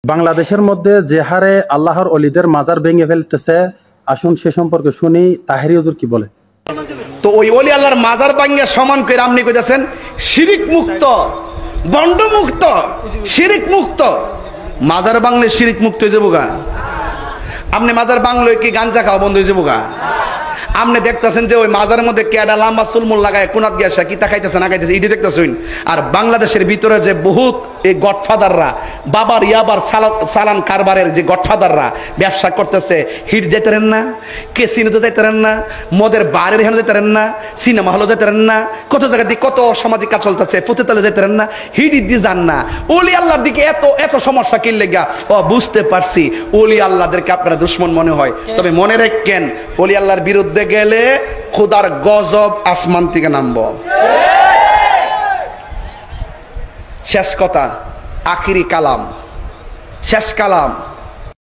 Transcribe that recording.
বাংলাদেশের মধ্যে যে হারে আল্লাহর অলিদের মাজার ভেঙে ফেলতেছে, আসুন সে সম্পর্কে শুনি তাহেরি হুজুর কি বলে। তো ওই অলি আল্লাহর মাজার ভাঙিয়া সমান করে আপনি কইতাছেন শিরিক মুক্ত, বন্ড মুক্ত, শিরিক মুক্ত। মাজার বাংলে শিরিক মুক্ত হয়ে যাবো গা? আপনি মাজার বাংলো কি গাঞ্জা খাওয়া বন্ধ হয়ে যাবো গা? আপনি দেখতেছেন যে ওই মাজারের মধ্যে কেডা লাম্বা চুলমুল লাগায় কোনাত গিয়া কি তাকাইতেছে না খাইতেছে, এটি দেখতেছেন। আর বাংলাদেশের ভিতরে যে বহুত এই গডফাদাররা, বাবার ইয়াবার সালান কারবারের যে গডফাদাররা ব্যবসা করতেছে, হিট যাইতেরেন না, কেসিনোতে যাইতেরেন না, মদের বারের হেন যাইতেরেন না, সিনেমা হলে যাইতেরেন না, কত জায়গা দিয়ে কত সামাজিক কাজ চলতেছে, পতিতালে যাইতেরেন না, হিট দিয়ে যান না। ওলি আল্লাহর দিকে এত এত সমস্যা কি লেগা? ও বুঝতে পারছি, ওলি আল্লাহদেরকে আপনারা দুশ্মন মনে হয়। তবে মনে রাখেন, ওলি আল্লাহর বিরুদ্ধে গেলে খোদার গজব আসমান থেকে নামব। শেষ কথা, আখিরি কালাম, শেষ কালাম।